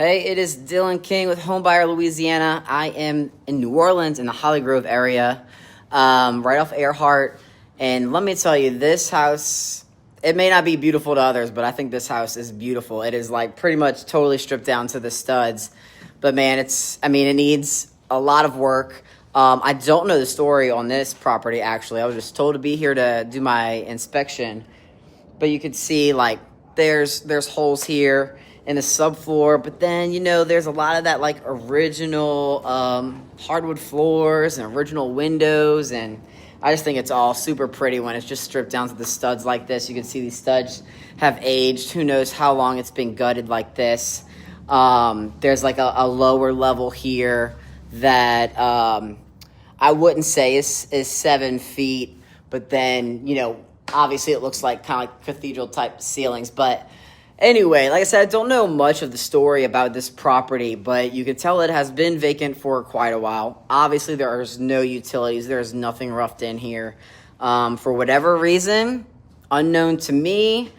Hey, it is Dillon King with Home Buyer Louisiana. I am in New Orleans in the Holly Grove area, right off Earhart. And let me tell you, this house, it may not be beautiful to others, but I think this house is beautiful. It is like pretty much totally stripped down to the studs. But man, it needs a lot of work. I don't know the story on this property, actually. I was just told to be here to do my inspection. But you could see like there's holes here in the subfloor, but then there's a lot of that like original hardwood floors and original windows, and I just think it's all super pretty when it's just stripped down to the studs like this. You can see these studs have aged. Who knows how long it's been gutted like this. There's like a lower level here that I wouldn't say is 7 feet, but then obviously it looks like kind of like cathedral type ceilings. But anyway, like I said, I don't know much of the story about this property, but you can tell it has been vacant for quite a while. Obviously, there's no utilities. There's nothing roughed in here. For whatever reason, unknown to me,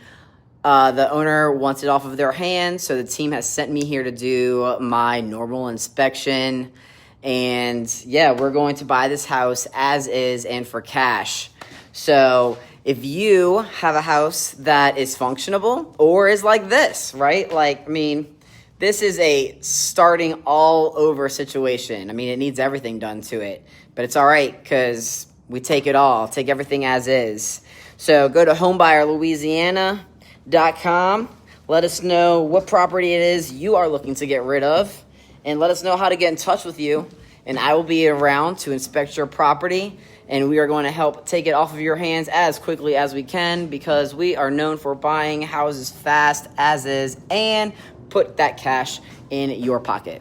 the owner wants it off of their hands, so the team has sent me here to do my normal inspection. And yeah, we're going to buy this house as is and for cash. So if you have a house that is functionable or is like this, right? This is a starting all over situation. It needs everything done to it, but it's all right because we take it all, take everything as is. So go to homebuyerlouisiana.com. Let us know what property it is you are looking to get rid of, and let us know how to get in touch with you. And I will be around to inspect your property, and we are going to help take it off of your hands as quickly as we can, because we are known for buying houses fast as is and put that cash in your pocket.